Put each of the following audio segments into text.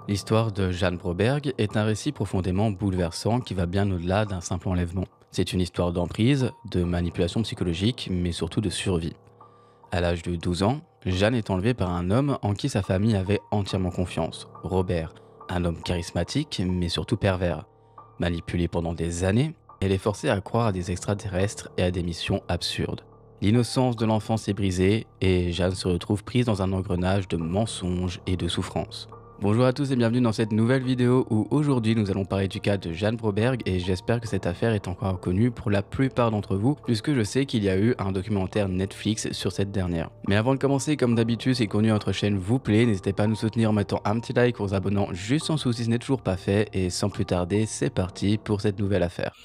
L'histoire de Jeanne Broberg est un récit profondément bouleversant qui va bien au-delà d'un simple enlèvement. C'est une histoire d'emprise, de manipulation psychologique, mais surtout de survie. À l'âge de 12 ans, Jeanne est enlevée par un homme en qui sa famille avait entièrement confiance, Robert, un homme charismatique, mais surtout pervers. Manipulée pendant des années, elle est forcée à croire à des extraterrestres et à des missions absurdes. L'innocence de l'enfance est brisée et Jeanne se retrouve prise dans un engrenage de mensonges et de souffrances. Bonjour à tous et bienvenue dans cette nouvelle vidéo où aujourd'hui nous allons parler du cas de Jeanne Broberg et j'espère que cette affaire est encore connue pour la plupart d'entre vous puisque je sais qu'il y a eu un documentaire Netflix sur cette dernière. Mais avant de commencer, comme d'habitude, si le contenu de notre chaîne vous plaît, n'hésitez pas à nous soutenir en mettant un petit like, en vous abonnant juste en dessous si ce n'est toujours pas fait et sans plus tarder, c'est parti pour cette nouvelle affaire.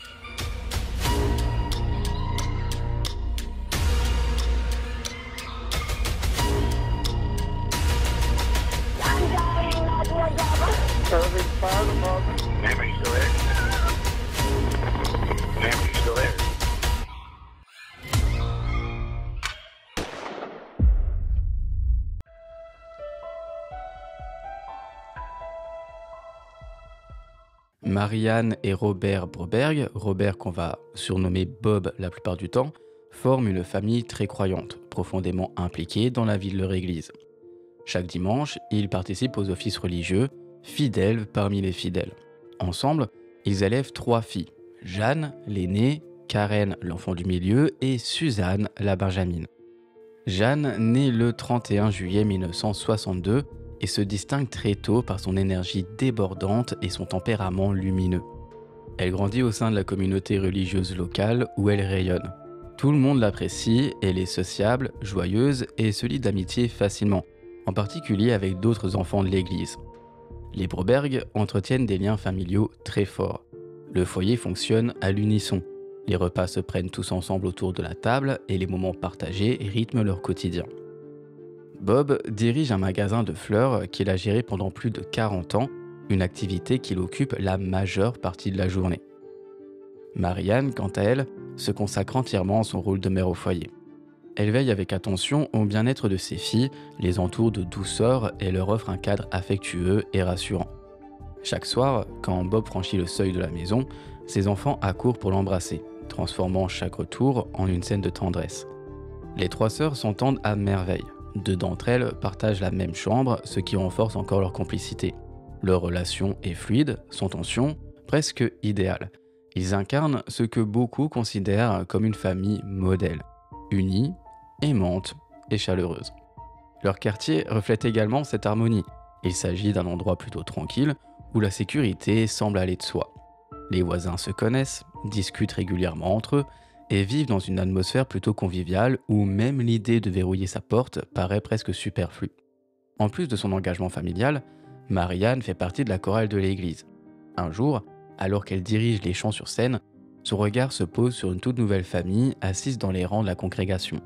Serving fire department. Ma'am, are you still there? Ma'am, are you still there? Marianne et Robert Broberg, Robert qu'on va surnommer Bob la plupart du temps, forment une famille très croyante, profondément impliquée dans la vie de leur église. Chaque dimanche, ils participent aux offices religieux, fidèles parmi les fidèles. Ensemble, ils élèvent 3 filles, Jeanne, l'aînée, Karen, l'enfant du milieu, et Suzanne, la benjamine. Jeanne naît le 31 juillet 1962 et se distingue très tôt par son énergie débordante et son tempérament lumineux. Elle grandit au sein de la communauté religieuse locale où elle rayonne. Tout le monde l'apprécie, elle est sociable, joyeuse et se lie d'amitié facilement, en particulier avec d'autres enfants de l'église. Les Broberg entretiennent des liens familiaux très forts. Le foyer fonctionne à l'unisson. Les repas se prennent tous ensemble autour de la table et les moments partagés rythment leur quotidien. Bob dirige un magasin de fleurs qu'il a géré pendant plus de 40 ans, une activité qu'il occupe la majeure partie de la journée. Marianne, quant à elle, se consacre entièrement à son rôle de mère au foyer. Elle veille avec attention au bien-être de ses filles, les entoure de douceur et leur offre un cadre affectueux et rassurant. Chaque soir, quand Bob franchit le seuil de la maison, ses enfants accourent pour l'embrasser, transformant chaque retour en une scène de tendresse. Les 3 sœurs s'entendent à merveille. 2 d'entre elles partagent la même chambre, ce qui renforce encore leur complicité. Leur relation est fluide, sans tension, presque idéale. Ils incarnent ce que beaucoup considèrent comme une famille modèle, unie, aimante et chaleureuse. Leur quartier reflète également cette harmonie. Il s'agit d'un endroit plutôt tranquille où la sécurité semble aller de soi. Les voisins se connaissent, discutent régulièrement entre eux et vivent dans une atmosphère plutôt conviviale où même l'idée de verrouiller sa porte paraît presque superflue. En plus de son engagement familial, Marianne fait partie de la chorale de l'église. Un jour, alors qu'elle dirige les chants sur scène, son regard se pose sur une toute nouvelle famille assise dans les rangs de la congrégation.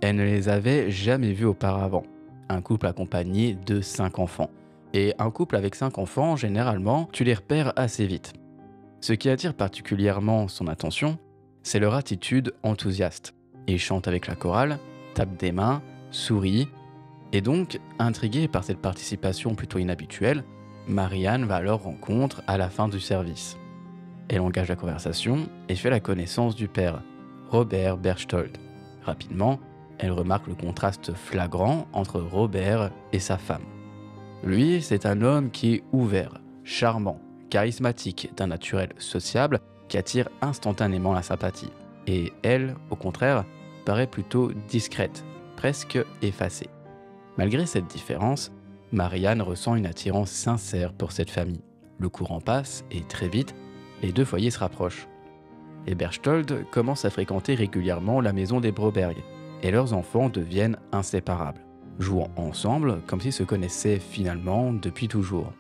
Elle ne les avait jamais vus auparavant. Un couple accompagné de 5 enfants. Et un couple avec 5 enfants, généralement, tu les repères assez vite. Ce qui attire particulièrement son attention, c'est leur attitude enthousiaste. Ils chantent avec la chorale, tapent des mains, sourient. Et donc, intriguée par cette participation plutôt inhabituelle, Marianne va à leur rencontre à la fin du service. Elle engage la conversation et fait la connaissance du père, Robert Berchtold. Rapidement, elle remarque le contraste flagrant entre Robert et sa femme. Lui, c'est un homme qui est ouvert, charmant, charismatique, d'un naturel sociable qui attire instantanément la sympathie. Et elle, au contraire, paraît plutôt discrète, presque effacée. Malgré cette différence, Marianne ressent une attirance sincère pour cette famille. Le courant passe et très vite, les 2 foyers se rapprochent. Les Berchtold commencent à fréquenter régulièrement la maison des Broberg et leurs enfants deviennent inséparables, jouant ensemble comme s'ils se connaissaient finalement depuis toujours.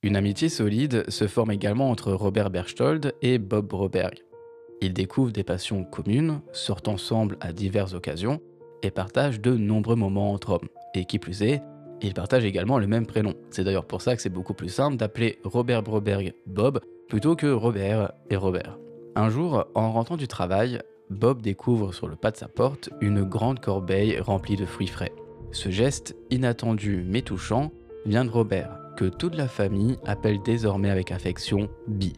Une amitié solide se forme également entre Robert Berchtold et Bob Broberg. Ils découvrent des passions communes, sortent ensemble à diverses occasions et partagent de nombreux moments entre hommes. Et qui plus est, ils partagent également le même prénom. C'est d'ailleurs pour ça que c'est beaucoup plus simple d'appeler Robert Broberg Bob plutôt que Robert et Robert. Un jour, en rentrant du travail, Bob découvre sur le pas de sa porte une grande corbeille remplie de fruits frais. Ce geste, inattendu mais touchant, vient de Robert, que toute la famille appelle désormais avec affection Bi.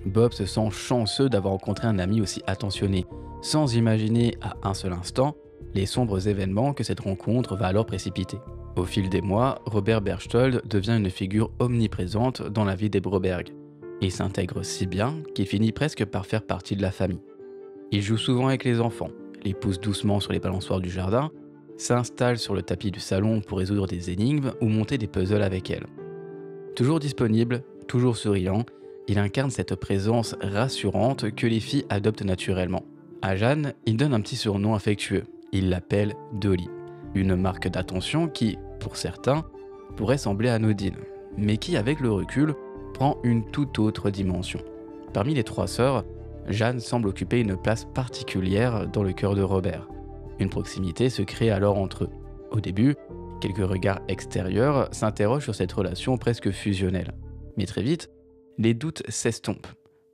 Bob se sent chanceux d'avoir rencontré un ami aussi attentionné, sans imaginer à un seul instant les sombres événements que cette rencontre va alors précipiter. Au fil des mois, Robert Berchtold devient une figure omniprésente dans la vie des Broberg. Il s'intègre si bien qu'il finit presque par faire partie de la famille. Il joue souvent avec les enfants, les pousse doucement sur les balançoires du jardin, s'installe sur le tapis du salon pour résoudre des énigmes ou monter des puzzles avec elle. Toujours disponible, toujours souriant, il incarne cette présence rassurante que les filles adoptent naturellement. À Jeanne, il donne un petit surnom affectueux. Il l'appelle Dolly, une marque d'attention qui, pour certains, pourrait sembler anodine, mais qui, avec le recul, prend une toute autre dimension. Parmi les 3 sœurs, Jeanne semble occuper une place particulière dans le cœur de Robert. Une proximité se crée alors entre eux. Au début, quelques regards extérieurs s'interrogent sur cette relation presque fusionnelle. Mais très vite, les doutes s'estompent.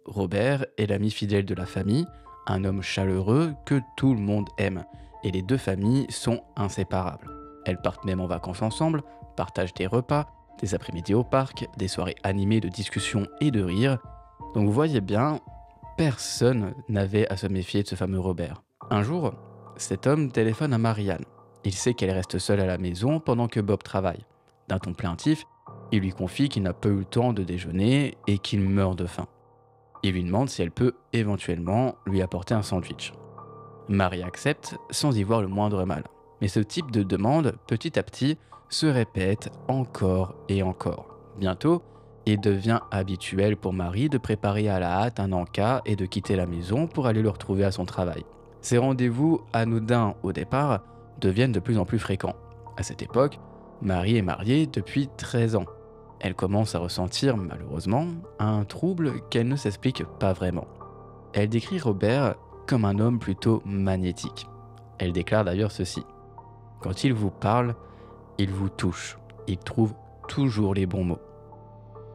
Robert est l'ami fidèle de la famille, un homme chaleureux que tout le monde aime, et les 2 familles sont inséparables. Elles partent même en vacances ensemble, partagent des repas, des après-midi au parc, des soirées animées de discussions et de rires. Donc vous voyez bien, personne n'avait à se méfier de ce fameux Robert. Un jour, cet homme téléphone à Marianne. Il sait qu'elle reste seule à la maison pendant que Bob travaille. D'un ton plaintif, il lui confie qu'il n'a pas eu le temps de déjeuner et qu'il meurt de faim. Il lui demande si elle peut éventuellement lui apporter un sandwich. Marie accepte sans y voir le moindre mal. Mais ce type de demande, petit à petit, se répète encore et encore. Bientôt, il devient habituel pour Marie de préparer à la hâte un encas et de quitter la maison pour aller le retrouver à son travail. Ces rendez-vous anodins au départ deviennent de plus en plus fréquents. À cette époque, Marie est mariée depuis 13 ans. Elle commence à ressentir, malheureusement, un trouble qu'elle ne s'explique pas vraiment. Elle décrit Robert comme un homme plutôt magnétique. Elle déclare d'ailleurs ceci. « Quand il vous parle, il vous touche. Il trouve toujours les bons mots. »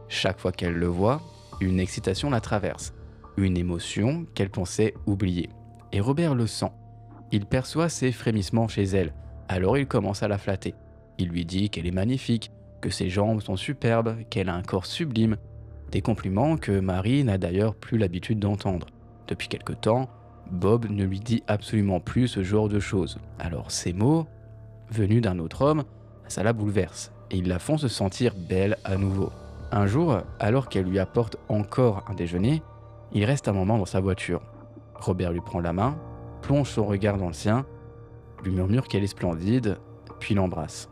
Chaque fois qu'elle le voit, une excitation la traverse, une émotion qu'elle pensait oublier. Et Robert le sent. Il perçoit ses frémissements chez elle, alors il commence à la flatter. Il lui dit qu'elle est magnifique, que ses jambes sont superbes, qu'elle a un corps sublime. Des compliments que Marie n'a d'ailleurs plus l'habitude d'entendre. Depuis quelque temps, Bob ne lui dit absolument plus ce genre de choses. Alors ces mots, venus d'un autre homme, ça la bouleverse et ils la font se sentir belle à nouveau. Un jour, alors qu'elle lui apporte encore un déjeuner, il reste un moment dans sa voiture. Robert lui prend la main, plonge son regard dans le sien, lui murmure qu'elle est splendide, puis l'embrasse.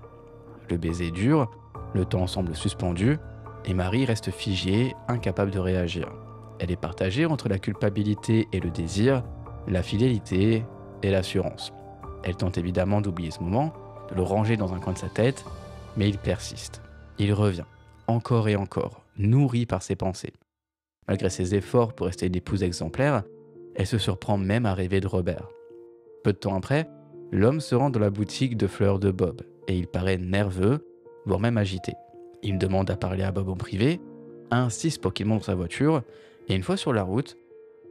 Le baiser dure, le temps semble suspendu, et Marie reste figée, incapable de réagir. Elle est partagée entre la culpabilité et le désir, la fidélité et l'assurance. Elle tente évidemment d'oublier ce moment, de le ranger dans un coin de sa tête, mais il persiste. Il revient, encore et encore, nourri par ses pensées. Malgré ses efforts pour rester une épouse exemplaire, elle se surprend même à rêver de Robert. Peu de temps après, l'homme se rend dans la boutique de fleurs de Bob, et il paraît nerveux, voire même agité. Il demande à parler à Bob en privé, insiste pour qu'il monte dans sa voiture, et une fois sur la route,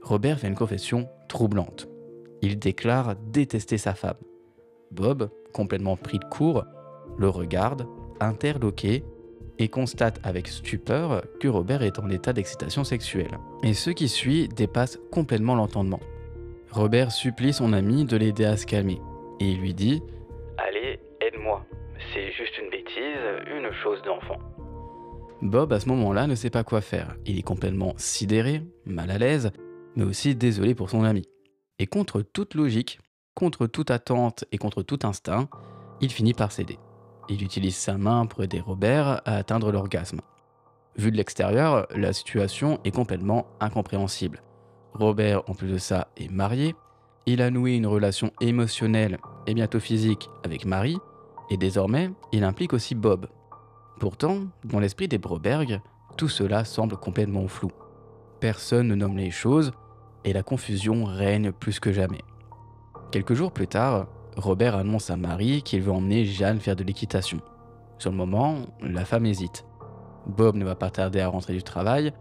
Robert fait une confession troublante. Il déclare détester sa femme. Bob, complètement pris de court, le regarde, interloqué, et constate avec stupeur que Robert est en état d'excitation sexuelle. Et ce qui suit dépasse complètement l'entendement. Robert supplie son ami de l'aider à se calmer, et il lui dit « Allez, aide-moi, c'est juste une bêtise, une chose d'enfant. » Bob, à ce moment-là, ne sait pas quoi faire. Il est complètement sidéré, mal à l'aise, mais aussi désolé pour son ami. Et contre toute logique, contre toute attente et contre tout instinct, il finit par céder. Il utilise sa main pour aider Robert à atteindre l'orgasme. Vu de l'extérieur, la situation est complètement incompréhensible. Robert, en plus de ça, est marié, il a noué une relation émotionnelle et bientôt physique avec Marie, et désormais, il implique aussi Bob. Pourtant, dans l'esprit des Broberg, tout cela semble complètement flou. Personne ne nomme les choses, et la confusion règne plus que jamais. Quelques jours plus tard, Robert annonce à Marie qu'il veut emmener Jeanne faire de l'équitation. Sur le moment, la femme hésite. Bob ne va pas tarder à rentrer du travail,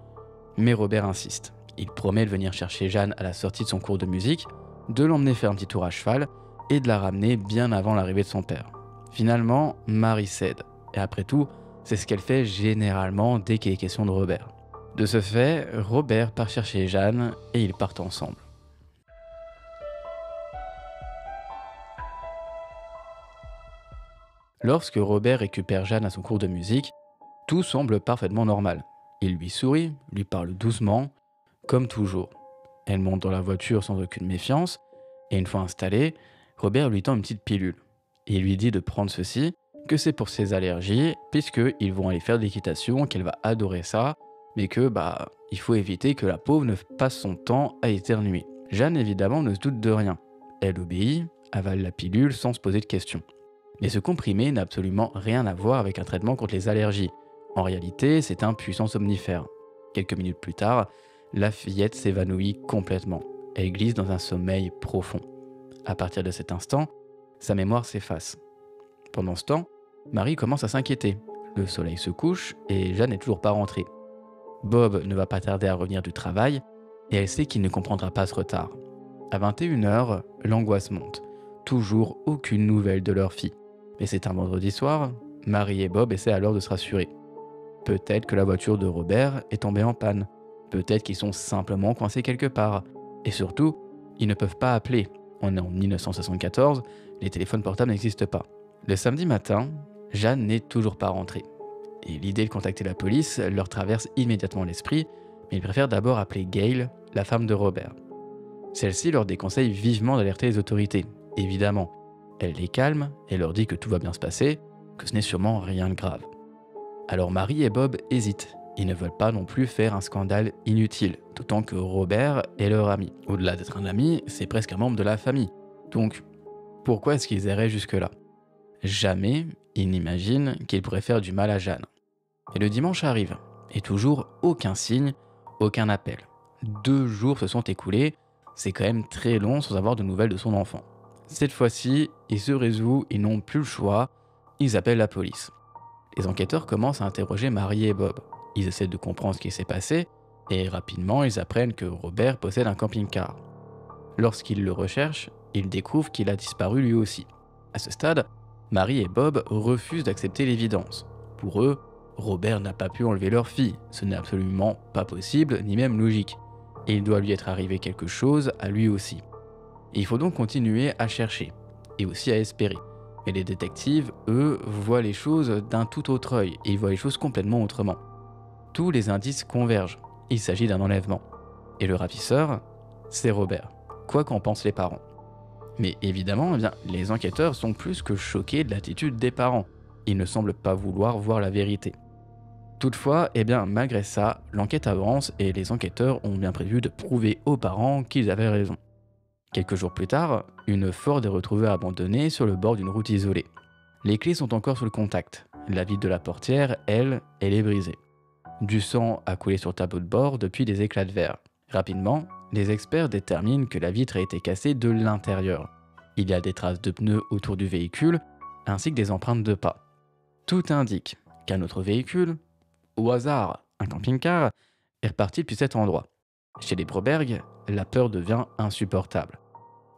mais Robert insiste. Il promet de venir chercher Jeanne à la sortie de son cours de musique, de l'emmener faire un petit tour à cheval et de la ramener bien avant l'arrivée de son père. Finalement, Marie cède. Et après tout, c'est ce qu'elle fait généralement dès qu'il est question de Robert. De ce fait, Robert part chercher Jeanne et ils partent ensemble. Lorsque Robert récupère Jeanne à son cours de musique, tout semble parfaitement normal. Il lui sourit, lui parle doucement, comme toujours. Elle monte dans la voiture sans aucune méfiance, et une fois installée, Robert lui tend une petite pilule. Il lui dit de prendre ceci, que c'est pour ses allergies, puisqu'ils vont aller faire de l'équitation, qu'elle va adorer ça, mais que il faut éviter que la pauvre ne passe son temps à éternuer. Jeanne évidemment ne se doute de rien. Elle obéit, avale la pilule sans se poser de questions. Mais ce comprimé n'a absolument rien à voir avec un traitement contre les allergies. En réalité, c'est un puissant somnifère. Quelques minutes plus tard, la fillette s'évanouit complètement. Elle glisse dans un sommeil profond. À partir de cet instant, sa mémoire s'efface. Pendant ce temps, Marie commence à s'inquiéter. Le soleil se couche et Jeanne n'est toujours pas rentrée. Bob ne va pas tarder à revenir du travail et elle sait qu'il ne comprendra pas ce retard. À 21h, l'angoisse monte. Toujours aucune nouvelle de leur fille. Mais c'est un vendredi soir, Marie et Bob essaient alors de se rassurer. Peut-être que la voiture de Robert est tombée en panne. Peut-être qu'ils sont simplement coincés quelque part. Et surtout, ils ne peuvent pas appeler. On est en 1974, les téléphones portables n'existent pas. Le samedi matin, Jeanne n'est toujours pas rentrée. Et l'idée de contacter la police leur traverse immédiatement l'esprit, mais ils préfèrent d'abord appeler Gail, la femme de Robert. Celle-ci leur déconseille vivement d'alerter les autorités, évidemment. Elle les calme et leur dit que tout va bien se passer, que ce n'est sûrement rien de grave. Alors Marie et Bob hésitent. Ils ne veulent pas non plus faire un scandale inutile, d'autant que Robert est leur ami. Au-delà d'être un ami, c'est presque un membre de la famille. Donc, pourquoi est-ce qu'ils iraient jusque-là ? Jamais ils n'imaginent qu'ils pourraient faire du mal à Jeanne. Et le dimanche arrive, et toujours aucun signe, aucun appel. 2 jours se sont écoulés, c'est quand même très long sans avoir de nouvelles de son enfant. Cette fois-ci, ils se résolvent, ils n'ont plus le choix, ils appellent la police. Les enquêteurs commencent à interroger Marie et Bob. Ils essaient de comprendre ce qui s'est passé, et rapidement ils apprennent que Robert possède un camping-car. Lorsqu'ils le recherchent, ils découvrent qu'il a disparu lui aussi. À ce stade, Marie et Bob refusent d'accepter l'évidence. Pour eux, Robert n'a pas pu enlever leur fille, ce n'est absolument pas possible, ni même logique. Et il doit lui être arrivé quelque chose à lui aussi. Et il faut donc continuer à chercher, et aussi à espérer. Mais les détectives, eux, voient les choses d'un tout autre œil, et ils voient les choses complètement autrement. Tous les indices convergent, il s'agit d'un enlèvement. Et le ravisseur, c'est Robert, quoi qu'en pensent les parents. Mais évidemment, les enquêteurs sont plus que choqués de l'attitude des parents. Ils ne semblent pas vouloir voir la vérité. Toutefois, malgré ça, l'enquête avance et les enquêteurs ont bien prévu de prouver aux parents qu'ils avaient raison. Quelques jours plus tard, une Ford est retrouvée abandonnée sur le bord d'une route isolée. Les clés sont encore sur le contact. La vitre de la portière, elle est brisée. Du sang a coulé sur le tableau de bord depuis des éclats de verre. Rapidement, les experts déterminent que la vitre a été cassée de l'intérieur. Il y a des traces de pneus autour du véhicule, ainsi que des empreintes de pas. Tout indique qu'un autre véhicule, au hasard un camping-car, est reparti depuis cet endroit. Chez les Broberg, la peur devient insupportable.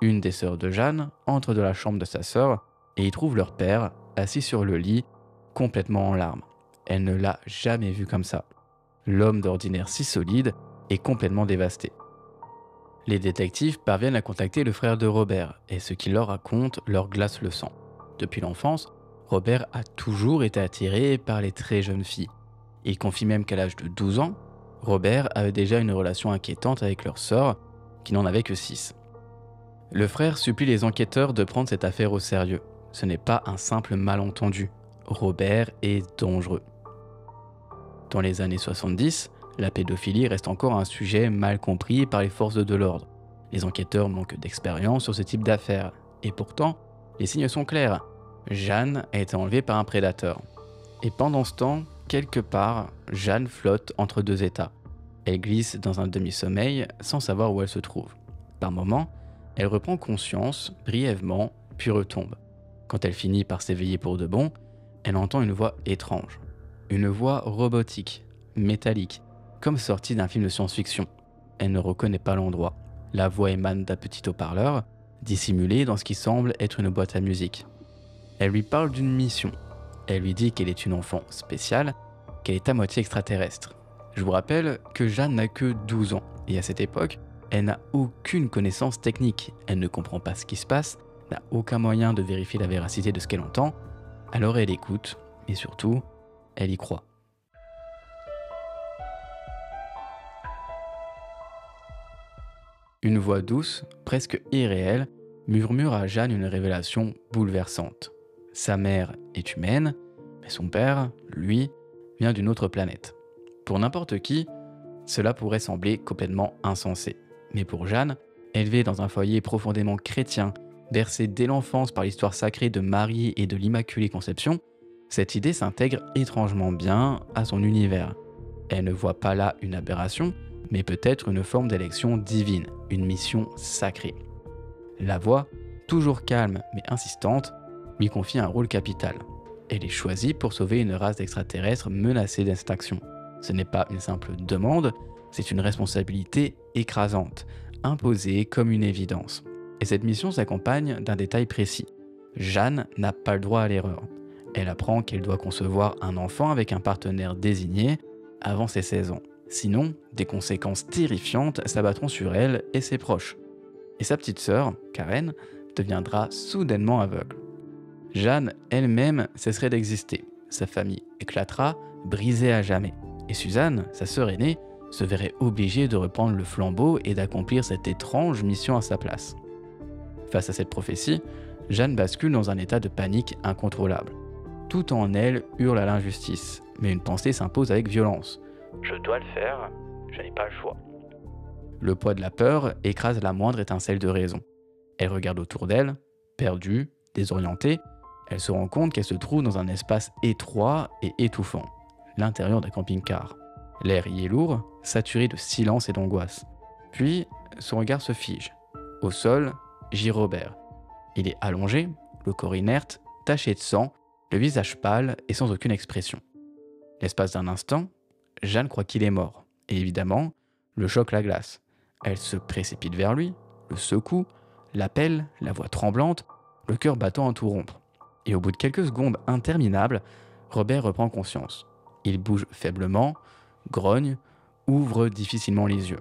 Une des sœurs de Jeanne entre dans la chambre de sa sœur et y trouve leur père, assis sur le lit, complètement en larmes. Elle ne l'a jamais vu comme ça. L'homme d'ordinaire si solide est complètement dévasté. Les détectives parviennent à contacter le frère de Robert et ce qu'il leur raconte leur glace le sang. Depuis l'enfance, Robert a toujours été attiré par les très jeunes filles. Il confie même qu'à l'âge de 12 ans, Robert avait déjà une relation inquiétante avec leur sœur, qui n'en avait que 6. Le frère supplie les enquêteurs de prendre cette affaire au sérieux. Ce n'est pas un simple malentendu. Robert est dangereux. Dans les années 70, la pédophilie reste encore un sujet mal compris par les forces de l'ordre. Les enquêteurs manquent d'expérience sur ce type d'affaires. Et pourtant, les signes sont clairs. Jeanne a été enlevée par un prédateur. Et pendant ce temps, quelque part, Jeanne flotte entre 2 états. Elle glisse dans un demi-sommeil sans savoir où elle se trouve. Par moments, elle reprend conscience brièvement, puis retombe. Quand elle finit par s'éveiller pour de bon, elle entend une voix étrange. Une voix robotique, métallique, comme sortie d'un film de science-fiction. Elle ne reconnaît pas l'endroit. La voix émane d'un petit haut-parleur, dissimulé dans ce qui semble être une boîte à musique. Elle lui parle d'une mission. Elle lui dit qu'elle est une enfant spéciale, qu'elle est à moitié extraterrestre. Je vous rappelle que Jeanne n'a que 12 ans, et à cette époque, elle n'a aucune connaissance technique. Elle ne comprend pas ce qui se passe, n'a aucun moyen de vérifier la véracité de ce qu'elle entend, alors elle écoute, et surtout, elle y croit. Une voix douce, presque irréelle, murmure à Jeanne une révélation bouleversante. Sa mère est humaine, mais son père, lui, vient d'une autre planète. Pour n'importe qui, cela pourrait sembler complètement insensé. Mais pour Jeanne, élevée dans un foyer profondément chrétien, bercée dès l'enfance par l'histoire sacrée de Marie et de l'Immaculée Conception, cette idée s'intègre étrangement bien à son univers. Elle ne voit pas là une aberration, mais peut-être une forme d'élection divine, une mission sacrée. La voix, toujours calme mais insistante, lui confie un rôle capital. Elle est choisie pour sauver une race d'extraterrestres menacée d'extinction. Ce n'est pas une simple demande, c'est une responsabilité écrasante, imposée comme une évidence. Et cette mission s'accompagne d'un détail précis. Jeanne n'a pas le droit à l'erreur. Elle apprend qu'elle doit concevoir un enfant avec un partenaire désigné avant ses 16 ans. Sinon, des conséquences terrifiantes s'abattront sur elle et ses proches. Et sa petite sœur, Karen, deviendra soudainement aveugle. Jeanne elle-même cesserait d'exister. Sa famille éclatera, brisée à jamais. Et Suzanne, sa sœur aînée, se verrait obligée de reprendre le flambeau et d'accomplir cette étrange mission à sa place. Face à cette prophétie, Jeanne bascule dans un état de panique incontrôlable. Tout en elle hurle à l'injustice, mais une pensée s'impose avec violence. Je dois le faire, je n'ai pas le choix. Le poids de la peur écrase la moindre étincelle de raison. Elle regarde autour d'elle, perdue, désorientée. Elle se rend compte qu'elle se trouve dans un espace étroit et étouffant, l'intérieur d'un camping-car. L'air y est lourd, saturé de silence et d'angoisse. Puis, son regard se fige. Au sol, gît Robert. Il est allongé, le corps inerte, taché de sang, le visage pâle et sans aucune expression. L'espace d'un instant, Jeanne croit qu'il est mort. Et évidemment, le choc la glace. Elle se précipite vers lui, le secoue, l'appelle, la voix tremblante, le cœur battant à tout rompre. Et au bout de quelques secondes interminables, Robert reprend conscience. Il bouge faiblement, grogne, ouvre difficilement les yeux.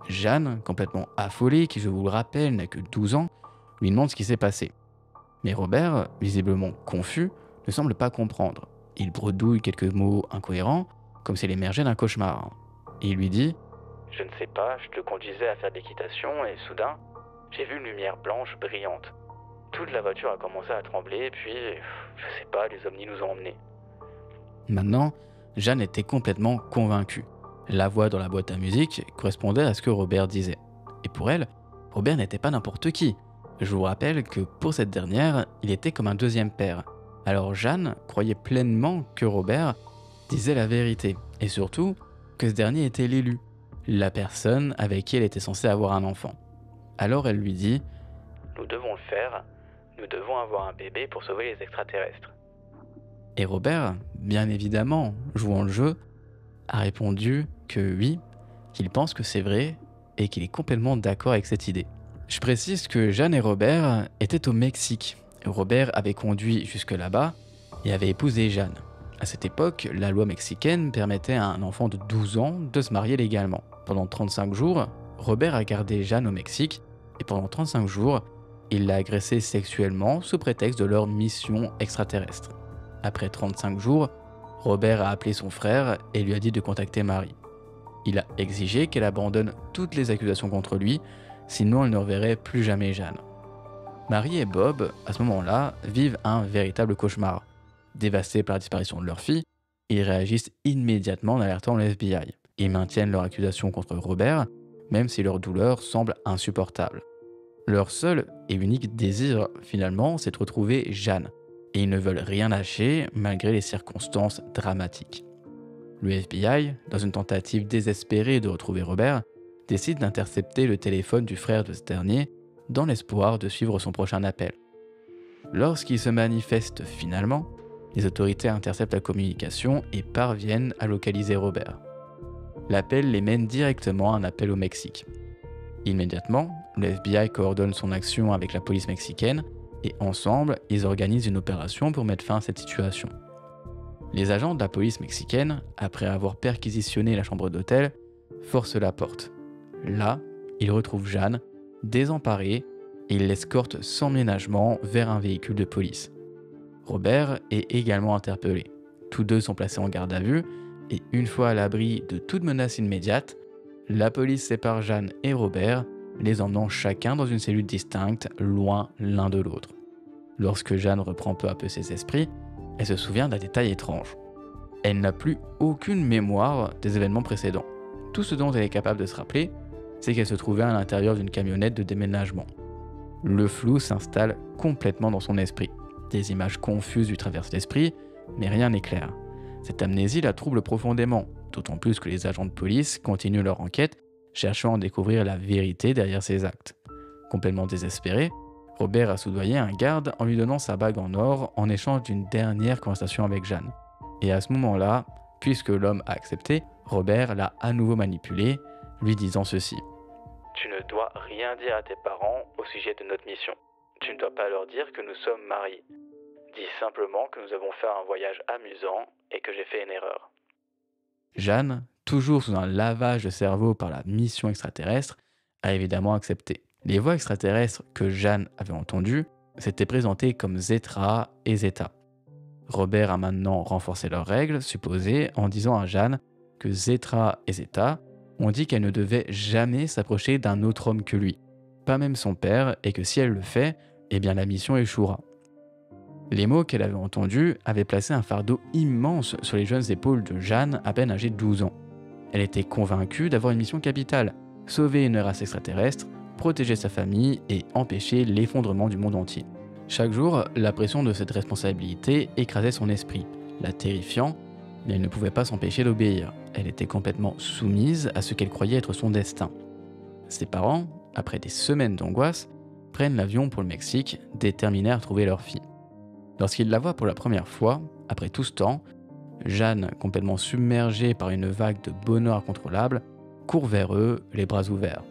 Jeanne, complètement affolée, qui je vous le rappelle n'a que 12 ans, lui demande ce qui s'est passé. Mais Robert, visiblement confus, ne semble pas comprendre. Il bredouille quelques mots incohérents, comme s'il émergeait d'un cauchemar. Et il lui dit « Je ne sais pas, je te conduisais à faire de l'équitation et soudain, j'ai vu une lumière blanche brillante. Toute la voiture a commencé à trembler, puis, je sais pas, les ovnis nous ont emmenés. » Maintenant, Jeanne était complètement convaincue. La voix dans la boîte à musique correspondait à ce que Robert disait. Et pour elle, Robert n'était pas n'importe qui. Je vous rappelle que pour cette dernière, il était comme un deuxième père. Alors Jeanne croyait pleinement que Robert disait la vérité, et surtout que ce dernier était l'élu, la personne avec qui elle était censée avoir un enfant. Alors elle lui dit « Nous devons le faire, nous devons avoir un bébé pour sauver les extraterrestres. » Et Robert, bien évidemment, jouant le jeu, a répondu que oui, qu'il pense que c'est vrai et qu'il est complètement d'accord avec cette idée. Je précise que Jeanne et Robert étaient au Mexique. Robert avait conduit jusque là-bas et avait épousé Jeanne. À cette époque, la loi mexicaine permettait à un enfant de 12 ans de se marier légalement. Pendant 35 jours, Robert a gardé Jeanne au Mexique et pendant 35 jours, il l'a agressée sexuellement sous prétexte de leur mission extraterrestre. Après 35 jours, Robert a appelé son frère et lui a dit de contacter Marie. Il a exigé qu'elle abandonne toutes les accusations contre lui, sinon elle ne reverrait plus jamais Jeanne. Marie et Bob, à ce moment-là, vivent un véritable cauchemar. Dévastés par la disparition de leur fille, ils réagissent immédiatement en alertant le FBI. Ils maintiennent leur accusation contre Robert, même si leur douleur semble insupportable. Leur seul et unique désir, finalement, c'est de retrouver Jeanne. Et ils ne veulent rien lâcher malgré les circonstances dramatiques. Le FBI, dans une tentative désespérée de retrouver Robert, décide d'intercepter le téléphone du frère de ce dernier dans l'espoir de suivre son prochain appel. Lorsqu'il se manifeste finalement, les autorités interceptent la communication et parviennent à localiser Robert. L'appel les mène directement à un appel au Mexique. Immédiatement, le FBI coordonne son action avec la police mexicaine et ensemble, ils organisent une opération pour mettre fin à cette situation. Les agents de la police mexicaine, après avoir perquisitionné la chambre d'hôtel, forcent la porte. Là, ils retrouvent Jeanne, désemparée, et ils l'escortent sans ménagement vers un véhicule de police. Robert est également interpellé. Tous deux sont placés en garde à vue, et une fois à l'abri de toute menace immédiate, la police sépare Jeanne et Robert, les emmenant chacun dans une cellule distincte, loin l'un de l'autre. Lorsque Jeanne reprend peu à peu ses esprits, elle se souvient d'un détail étrange. Elle n'a plus aucune mémoire des événements précédents. Tout ce dont elle est capable de se rappeler, c'est qu'elle se trouvait à l'intérieur d'une camionnette de déménagement. Le flou s'installe complètement dans son esprit. Des images confuses lui traversent l'esprit, mais rien n'est clair. Cette amnésie la trouble profondément, d'autant plus que les agents de police continuent leur enquête, cherchant à découvrir la vérité derrière ses actes. Complètement désespéré, Robert a soudoyé un garde en lui donnant sa bague en or en échange d'une dernière conversation avec Jeanne. Et à ce moment-là, puisque l'homme a accepté, Robert l'a à nouveau manipulé, lui disant ceci. « Tu ne dois rien dire à tes parents au sujet de notre mission. Tu ne dois pas leur dire que nous sommes mariés. Dis simplement que nous avons fait un voyage amusant et que j'ai fait une erreur. » Jeanne, toujours sous un lavage de cerveau par la mission extraterrestre, a évidemment accepté. Les voix extraterrestres que Jeanne avait entendues s'étaient présentées comme Zetra et Zeta. Robert a maintenant renforcé leurs règles supposées en disant à Jeanne que Zetra et Zeta ont dit qu'elle ne devait jamais s'approcher d'un autre homme que lui, pas même son père, et que si elle le fait, eh bien la mission échouera. Les mots qu'elle avait entendus avaient placé un fardeau immense sur les jeunes épaules de Jeanne, à peine âgée de 12 ans. Elle était convaincue d'avoir une mission capitale, sauver une race extraterrestre, protéger sa famille et empêcher l'effondrement du monde entier. Chaque jour, la pression de cette responsabilité écrasait son esprit, la terrifiant, mais elle ne pouvait pas s'empêcher d'obéir. Elle était complètement soumise à ce qu'elle croyait être son destin. Ses parents, après des semaines d'angoisse, prennent l'avion pour le Mexique, déterminés à retrouver leur fille. Lorsqu'ils la voient pour la première fois, après tout ce temps, Jeanne, complètement submergée par une vague de bonheur incontrôlable, court vers eux, les bras ouverts.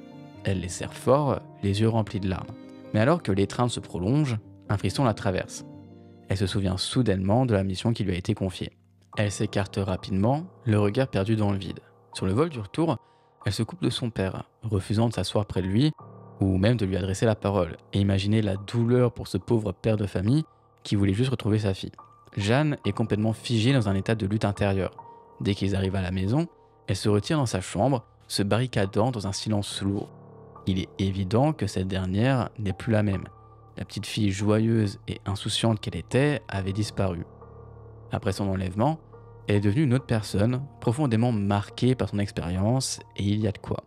Elle les serre fort, les yeux remplis de larmes. Mais alors que l'étreinte se prolonge, un frisson la traverse. Elle se souvient soudainement de la mission qui lui a été confiée. Elle s'écarte rapidement, le regard perdu dans le vide. Sur le vol du retour, elle se coupe de son père, refusant de s'asseoir près de lui, ou même de lui adresser la parole, et imaginer la douleur pour ce pauvre père de famille qui voulait juste retrouver sa fille. Jeanne est complètement figée dans un état de lutte intérieure. Dès qu'ils arrivent à la maison, elle se retire dans sa chambre, se barricadant dans un silence lourd. Il est évident que cette dernière n'est plus la même. La petite fille joyeuse et insouciante qu'elle était avait disparu. Après son enlèvement, elle est devenue une autre personne, profondément marquée par son expérience, et il y a de quoi.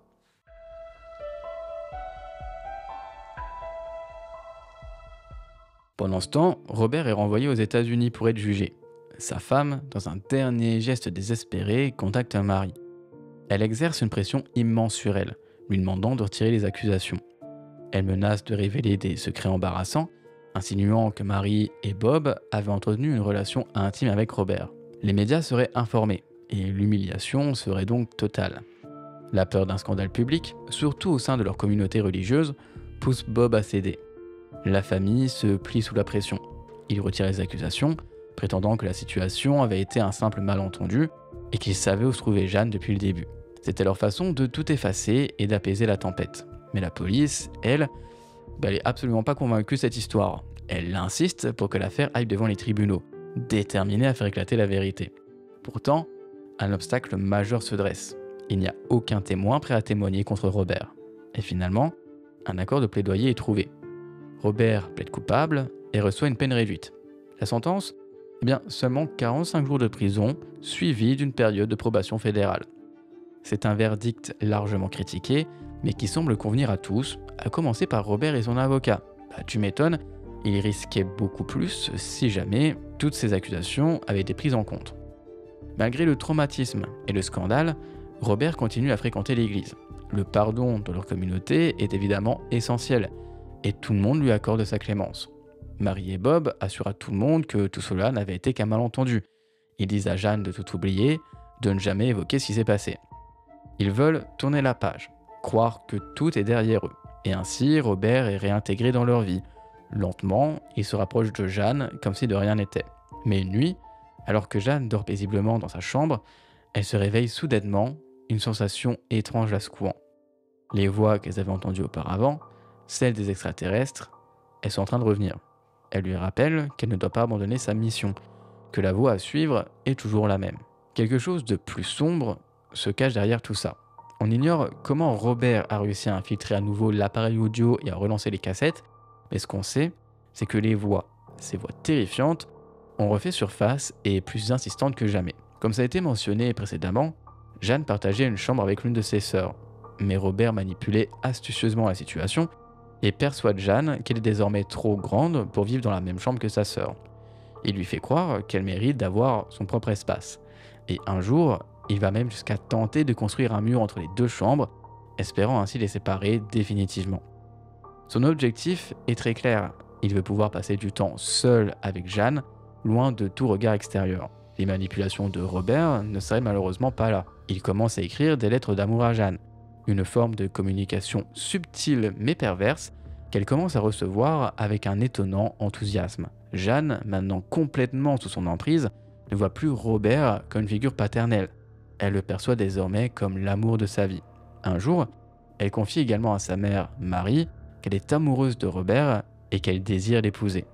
Pendant ce temps, Robert est renvoyé aux États-Unis pour être jugé. Sa femme, dans un dernier geste désespéré, contacte un mari. Elle exerce une pression immense sur elle, lui demandant de retirer les accusations. Elle menace de révéler des secrets embarrassants, insinuant que Marie et Bob avaient entretenu une relation intime avec Robert. Les médias seraient informés, et l'humiliation serait donc totale. La peur d'un scandale public, surtout au sein de leur communauté religieuse, pousse Bob à céder. La famille se plie sous la pression. Il retire les accusations, prétendant que la situation avait été un simple malentendu et qu'il savait où se trouvait Jeanne depuis le début. C'était leur façon de tout effacer et d'apaiser la tempête. Mais la police, elle est absolument pas convaincue de cette histoire. Elle insiste pour que l'affaire aille devant les tribunaux, déterminée à faire éclater la vérité. Pourtant, un obstacle majeur se dresse. Il n'y a aucun témoin prêt à témoigner contre Robert. Et finalement, un accord de plaidoyer est trouvé. Robert plaide coupable et reçoit une peine réduite. La sentence ? Seulement 45 jours de prison, suivi d'une période de probation fédérale. C'est un verdict largement critiqué, mais qui semble convenir à tous, à commencer par Robert et son avocat. Tu m'étonnes, il risquait beaucoup plus si jamais toutes ces accusations avaient été prises en compte. Malgré le traumatisme et le scandale, Robert continue à fréquenter l'église. Le pardon de leur communauté est évidemment essentiel, et tout le monde lui accorde sa clémence. Marie et Bob assurent à tout le monde que tout cela n'avait été qu'un malentendu. Ils disent à Jeanne de tout oublier, de ne jamais évoquer ce qui s'est passé. Ils veulent tourner la page. croire que tout est derrière eux. Et ainsi, Robert est réintégré dans leur vie. Lentement, il se rapproche de Jeanne comme si de rien n'était. Mais une nuit, alors que Jeanne dort paisiblement dans sa chambre, elle se réveille soudainement, une sensation étrange la secouant. Les voix qu'elles avaient entendues auparavant, celles des extraterrestres, elles sont en train de revenir. Elle lui rappelle qu'elle ne doit pas abandonner sa mission, que la voie à suivre est toujours la même. Quelque chose de plus sombre se cache derrière tout ça. On ignore comment Robert a réussi à infiltrer à nouveau l'appareil audio et à relancer les cassettes, mais ce qu'on sait, c'est que les voix, ces voix terrifiantes, ont refait surface et plus insistantes que jamais. Comme ça a été mentionné précédemment, Jeanne partageait une chambre avec l'une de ses sœurs, mais Robert manipulait astucieusement la situation et persuade Jeanne qu'elle est désormais trop grande pour vivre dans la même chambre que sa sœur. Il lui fait croire qu'elle mérite d'avoir son propre espace. Et un jour, il va même jusqu'à tenter de construire un mur entre les deux chambres, espérant ainsi les séparer définitivement. Son objectif est très clair, il veut pouvoir passer du temps seul avec Jeanne, loin de tout regard extérieur. Les manipulations de Robert ne seraient malheureusement pas là. Il commence à écrire des lettres d'amour à Jeanne, une forme de communication subtile mais perverse qu'elle commence à recevoir avec un étonnant enthousiasme. Jeanne, maintenant complètement sous son emprise, ne voit plus Robert comme une figure paternelle. Elle le perçoit désormais comme l'amour de sa vie. Un jour, elle confie également à sa mère, Marie, qu'elle est amoureuse de Robert et qu'elle désire l'épouser.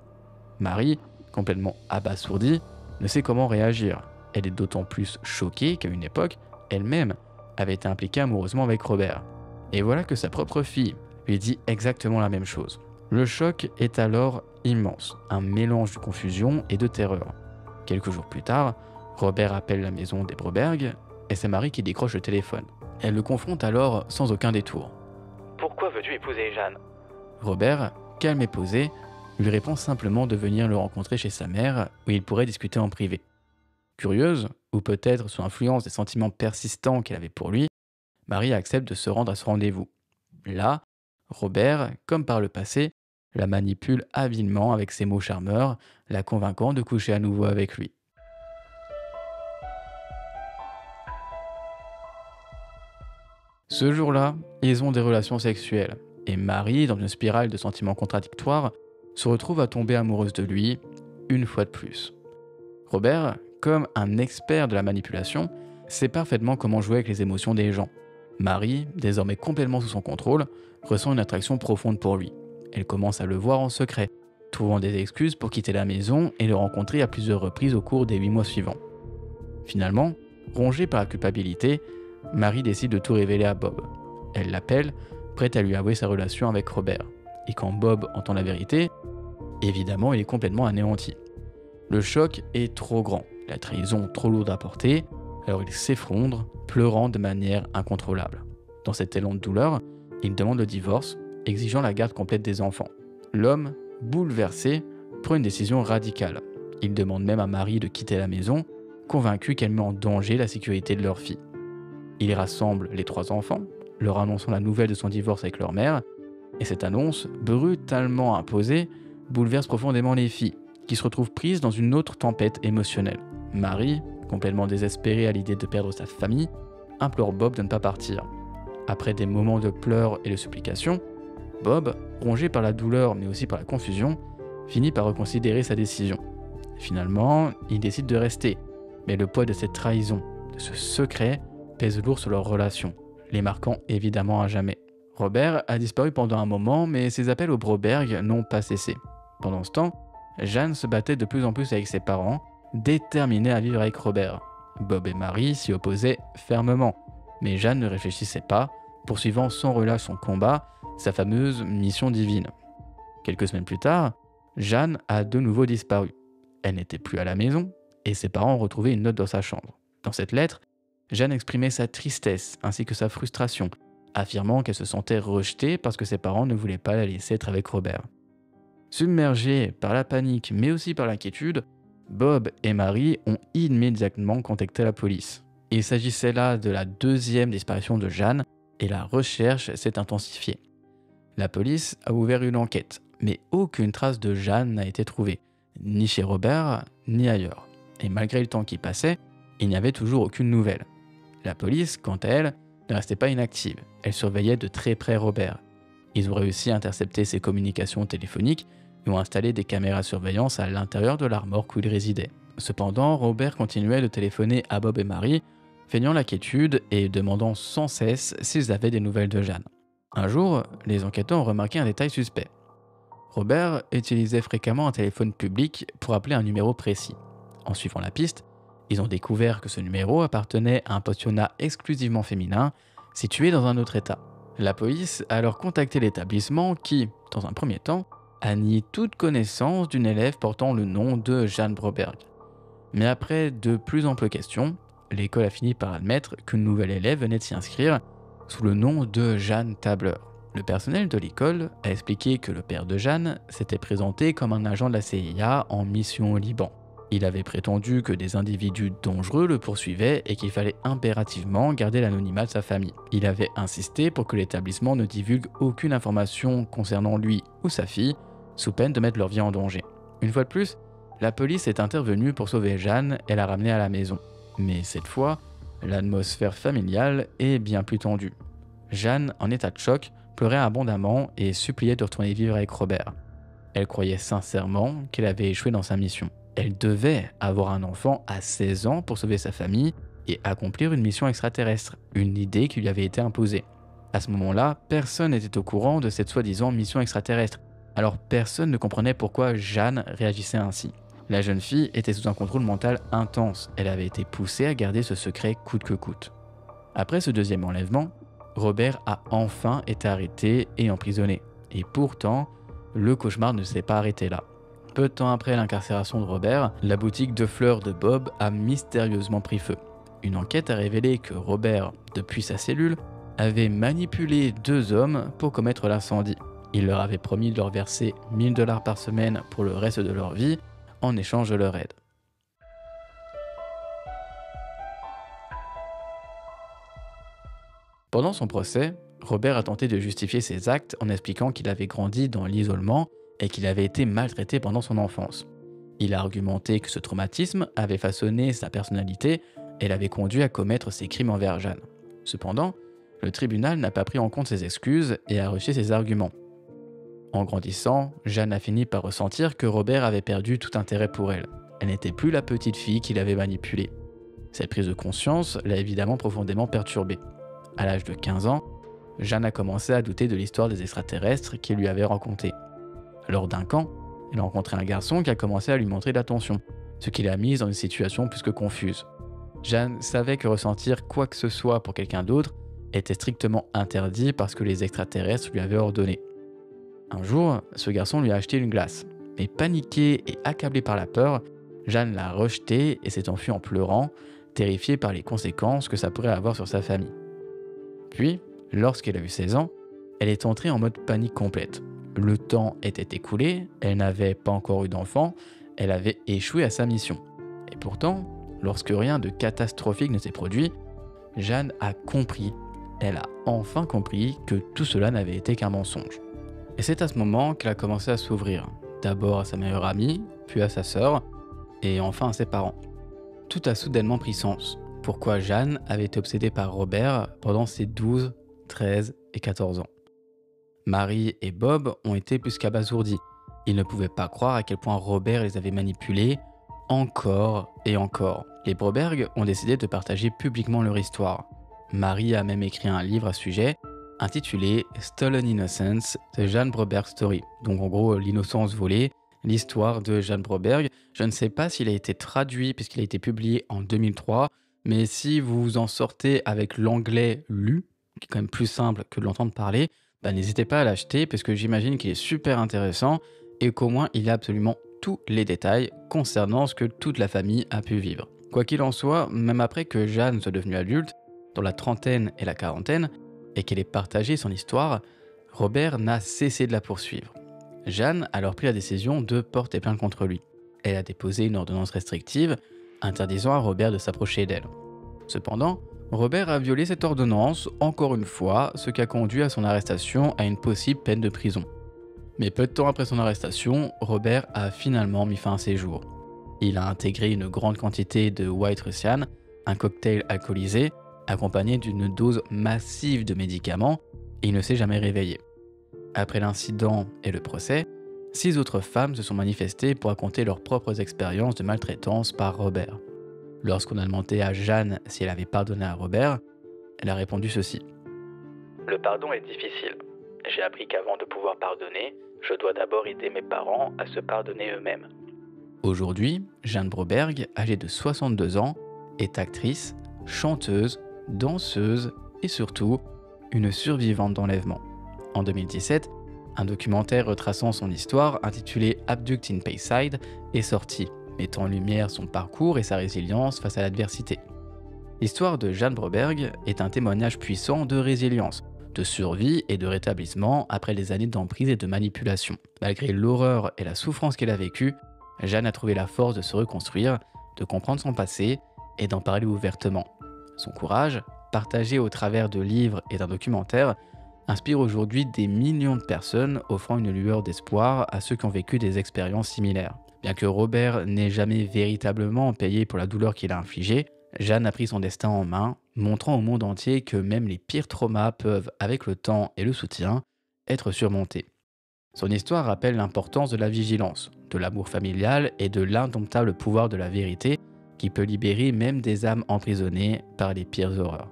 Marie, complètement abasourdie, ne sait comment réagir. Elle est d'autant plus choquée qu'à une époque, elle-même avait été impliquée amoureusement avec Robert. Et voilà que sa propre fille lui dit exactement la même chose. Le choc est alors immense, un mélange de confusion et de terreur. Quelques jours plus tard, Robert appelle la maison des Broberg et c'est Marie qui décroche le téléphone. Elle le confronte alors sans aucun détour. « Pourquoi veux-tu épouser Jeanne ?» Robert, calme et posé, lui répond simplement de venir le rencontrer chez sa mère où ils pourraient discuter en privé. Curieuse, ou peut-être sous influence des sentiments persistants qu'elle avait pour lui, Marie accepte de se rendre à ce rendez-vous. Là, Robert, comme par le passé, la manipule habilement avec ses mots charmeurs, la convainquant de coucher à nouveau avec lui. Ce jour-là, ils ont des relations sexuelles, et Marie, dans une spirale de sentiments contradictoires, se retrouve à tomber amoureuse de lui, une fois de plus. Robert, comme un expert de la manipulation, sait parfaitement comment jouer avec les émotions des gens. Marie, désormais complètement sous son contrôle, ressent une attraction profonde pour lui. Elle commence à le voir en secret, trouvant des excuses pour quitter la maison et le rencontrer à plusieurs reprises au cours des 8 mois suivants. Finalement, rongée par la culpabilité, Marie décide de tout révéler à Bob. Elle l'appelle, prête à lui avouer sa relation avec Robert. Et quand Bob entend la vérité, évidemment, il est complètement anéanti. Le choc est trop grand, la trahison trop lourde à porter, alors il s'effondre, pleurant de manière incontrôlable. Dans cet élan de douleur, il demande le divorce, exigeant la garde complète des enfants. L'homme, bouleversé, prend une décision radicale. Il demande même à Marie de quitter la maison, convaincu qu'elle met en danger la sécurité de leur fille. Il rassemble les 3 enfants, leur annonçant la nouvelle de son divorce avec leur mère, et cette annonce, brutalement imposée, bouleverse profondément les filles, qui se retrouvent prises dans une autre tempête émotionnelle. Marie, complètement désespérée à l'idée de perdre sa famille, implore Bob de ne pas partir. Après des moments de pleurs et de supplications, Bob, rongé par la douleur mais aussi par la confusion, finit par reconsidérer sa décision. Finalement, il décide de rester, mais le poids de cette trahison, de ce secret, pèse lourd sur leur relation, les marquant évidemment à jamais. Robert a disparu pendant un moment, mais ses appels au Broberg n'ont pas cessé. Pendant ce temps, Jeanne se battait de plus en plus avec ses parents, déterminée à vivre avec Robert. Bob et Marie s'y opposaient fermement, mais Jeanne ne réfléchissait pas, poursuivant sans relâche son combat, sa fameuse mission divine. Quelques semaines plus tard, Jeanne a de nouveau disparu. Elle n'était plus à la maison, et ses parents ont retrouvé une note dans sa chambre. Dans cette lettre, Jeanne exprimait sa tristesse ainsi que sa frustration, affirmant qu'elle se sentait rejetée parce que ses parents ne voulaient pas la laisser être avec Robert. Submergés par la panique mais aussi par l'inquiétude, Bob et Marie ont immédiatement contacté la police. Il s'agissait là de la 2e disparition de Jeanne et la recherche s'est intensifiée. La police a ouvert une enquête, mais aucune trace de Jeanne n'a été trouvée, ni chez Robert, ni ailleurs. Et malgré le temps qui passait, il n'y avait toujours aucune nouvelle. La police, quant à elle, ne restait pas inactive. Elle surveillait de très près Robert. Ils ont réussi à intercepter ses communications téléphoniques et ont installé des caméras de surveillance à l'intérieur de la remorque où il résidait. Cependant, Robert continuait de téléphoner à Bob et Marie, feignant l'inquiétude et demandant sans cesse s'ils avaient des nouvelles de Jeanne. Un jour, les enquêteurs ont remarqué un détail suspect. Robert utilisait fréquemment un téléphone public pour appeler un numéro précis. En suivant la piste, ils ont découvert que ce numéro appartenait à un pensionnat exclusivement féminin, situé dans un autre état. La police a alors contacté l'établissement qui, dans un premier temps, a nié toute connaissance d'une élève portant le nom de Jeanne Broberg. Mais après de plus amples questions, l'école a fini par admettre qu'une nouvelle élève venait de s'y inscrire sous le nom de Jeanne Tabler. Le personnel de l'école a expliqué que le père de Jeanne s'était présenté comme un agent de la CIA en mission au Liban. Il avait prétendu que des individus dangereux le poursuivaient et qu'il fallait impérativement garder l'anonymat de sa famille. Il avait insisté pour que l'établissement ne divulgue aucune information concernant lui ou sa fille, sous peine de mettre leur vie en danger. Une fois de plus, la police est intervenue pour sauver Jeanne et la ramener à la maison. Mais cette fois, l'atmosphère familiale est bien plus tendue. Jeanne, en état de choc, pleurait abondamment et suppliait de retourner vivre avec Robert. Elle croyait sincèrement qu'elle avait échoué dans sa mission. Elle devait avoir un enfant à 16 ans pour sauver sa famille et accomplir une mission extraterrestre, une idée qui lui avait été imposée. À ce moment-là, personne n'était au courant de cette soi-disant mission extraterrestre, alors personne ne comprenait pourquoi Jeanne réagissait ainsi. La jeune fille était sous un contrôle mental intense, elle avait été poussée à garder ce secret coûte que coûte. Après ce deuxième enlèvement, Robert a enfin été arrêté et emprisonné. Et pourtant, le cauchemar ne s'est pas arrêté là. Peu de temps après l'incarcération de Robert, la boutique de fleurs de Bob a mystérieusement pris feu. Une enquête a révélé que Robert, depuis sa cellule, avait manipulé 2 hommes pour commettre l'incendie. Il leur avait promis de leur verser 1 000 $ par semaine pour le reste de leur vie en échange de leur aide. Pendant son procès, Robert a tenté de justifier ses actes en expliquant qu'il avait grandi dans l'isolement et qu'il avait été maltraité pendant son enfance. Il a argumenté que ce traumatisme avait façonné sa personnalité et l'avait conduit à commettre ses crimes envers Jeanne. Cependant, le tribunal n'a pas pris en compte ses excuses et a rejeté ses arguments. En grandissant, Jeanne a fini par ressentir que Robert avait perdu tout intérêt pour elle. Elle n'était plus la petite fille qu'il avait manipulée. Cette prise de conscience l'a évidemment profondément perturbée. À l'âge de 15 ans, Jeanne a commencé à douter de l'histoire des extraterrestres qu'il lui avait racontée. Lors d'un camp, elle a rencontré un garçon qui a commencé à lui montrer de l'attention, ce qui l'a mise dans une situation plus que confuse. Jeanne savait que ressentir quoi que ce soit pour quelqu'un d'autre était strictement interdit parce que les extraterrestres lui avaient ordonné. Un jour, ce garçon lui a acheté une glace, mais paniquée et accablée par la peur, Jeanne l'a rejetée et s'est enfuie en pleurant, terrifiée par les conséquences que ça pourrait avoir sur sa famille. Puis, lorsqu'elle a eu 16 ans, elle est entrée en mode panique complète. Le temps était écoulé, elle n'avait pas encore eu d'enfant, elle avait échoué à sa mission. Et pourtant, lorsque rien de catastrophique ne s'est produit, Jeanne a compris, elle a enfin compris que tout cela n'avait été qu'un mensonge. Et c'est à ce moment qu'elle a commencé à s'ouvrir, d'abord à sa meilleure amie, puis à sa sœur, et enfin à ses parents. Tout a soudainement pris sens. Pourquoi Jeanne avait été obsédée par Robert pendant ses 12, 13 et 14 ans. Marie et Bob ont été plus qu'abasourdis. Ils ne pouvaient pas croire à quel point Robert les avait manipulés, encore et encore. Les Broberg ont décidé de partager publiquement leur histoire. Marie a même écrit un livre à ce sujet, intitulé Stolen Innocence, The Jeanne Broberg Story. Donc en gros, l'innocence volée, l'histoire de Jeanne Broberg. Je ne sais pas s'il a été traduit puisqu'il a été publié en 2003, mais si vous en sortez avec l'anglais lu, qui est quand même plus simple que de l'entendre parler, n'hésitez pas à l'acheter parce que j'imagine qu'il est super intéressant et qu'au moins il y a absolument tous les détails concernant ce que toute la famille a pu vivre. Quoi qu'il en soit, même après que Jeanne soit devenue adulte, dans la trentaine et la quarantaine, et qu'elle ait partagé son histoire, Robert n'a cessé de la poursuivre. Jeanne a alors pris la décision de porter plainte contre lui. Elle a déposé une ordonnance restrictive interdisant à Robert de s'approcher d'elle. Cependant, Robert a violé cette ordonnance encore une fois, ce qui a conduit à son arrestation à une possible peine de prison. Mais peu de temps après son arrestation, Robert a finalement mis fin à ses jours. Il a intégré une grande quantité de White Russian, un cocktail alcoolisé, accompagné d'une dose massive de médicaments, et il ne s'est jamais réveillé. Après l'incident et le procès, 6 autres femmes se sont manifestées pour raconter leurs propres expériences de maltraitance par Robert. Lorsqu'on a demandé à Jeanne si elle avait pardonné à Robert, elle a répondu ceci. Le pardon est difficile. J'ai appris qu'avant de pouvoir pardonner, je dois d'abord aider mes parents à se pardonner eux-mêmes. Aujourd'hui, Jeanne Broberg, âgée de 62 ans, est actrice, chanteuse, danseuse et surtout une survivante d'enlèvement. En 2017, un documentaire retraçant son histoire intitulé Abducted in Bayside est sorti, mettant en lumière son parcours et sa résilience face à l'adversité. L'histoire de Jeanne Broberg est un témoignage puissant de résilience, de survie et de rétablissement après des années d'emprise et de manipulation. Malgré l'horreur et la souffrance qu'elle a vécue, Jeanne a trouvé la force de se reconstruire, de comprendre son passé et d'en parler ouvertement. Son courage, partagé au travers de livres et d'un documentaire, inspire aujourd'hui des millions de personnes, offrant une lueur d'espoir à ceux qui ont vécu des expériences similaires. Bien que Robert n'ait jamais véritablement payé pour la douleur qu'il a infligée, Jeanne a pris son destin en main, montrant au monde entier que même les pires traumas peuvent, avec le temps et le soutien, être surmontés. Son histoire rappelle l'importance de la vigilance, de l'amour familial et de l'indomptable pouvoir de la vérité qui peut libérer même des âmes emprisonnées par les pires horreurs.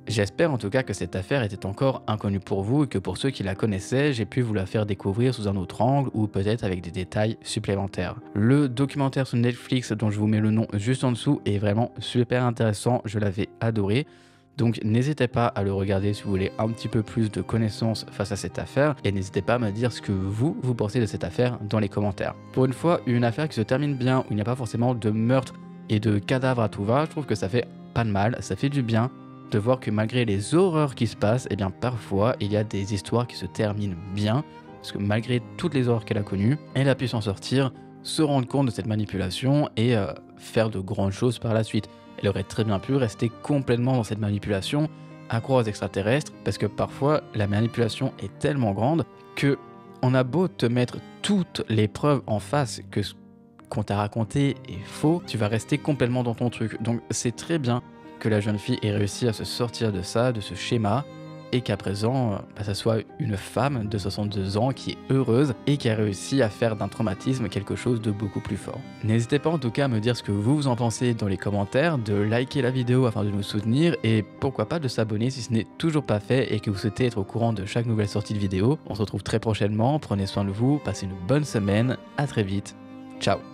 J'espère en tout cas que cette affaire était encore inconnue pour vous et que pour ceux qui la connaissaient, j'ai pu vous la faire découvrir sous un autre angle ou peut-être avec des détails supplémentaires. Le documentaire sur Netflix dont je vous mets le nom juste en dessous est vraiment super intéressant, je l'avais adoré. Donc n'hésitez pas à le regarder si vous voulez un petit peu plus de connaissances face à cette affaire et n'hésitez pas à me dire ce que vous pensez de cette affaire dans les commentaires. Pour une fois, une affaire qui se termine bien, où il n'y a pas forcément de meurtre et de cadavres à tout va, je trouve que ça fait pas de mal, ça fait du bien de voir que malgré les horreurs qui se passent, eh bien parfois il y a des histoires qui se terminent bien, parce que malgré toutes les horreurs qu'elle a connues, elle a pu s'en sortir, se rendre compte de cette manipulation et faire de grandes choses par la suite. Elle aurait très bien pu rester complètement dans cette manipulation, à croire aux extraterrestres, parce que parfois la manipulation est tellement grande que on a beau te mettre toutes les preuves en face que ce qu'on t'a raconté est faux, tu vas rester complètement dans ton truc. Donc c'est très bien que la jeune fille ait réussi à se sortir de ça, de ce schéma, et qu'à présent, ça soit une femme de 62 ans qui est heureuse et qui a réussi à faire d'un traumatisme quelque chose de beaucoup plus fort. N'hésitez pas en tout cas à me dire ce que vous en pensez dans les commentaires, de liker la vidéo afin de nous soutenir et pourquoi pas de s'abonner si ce n'est toujours pas fait et que vous souhaitez être au courant de chaque nouvelle sortie de vidéo. On se retrouve très prochainement, prenez soin de vous, passez une bonne semaine, à très vite, ciao.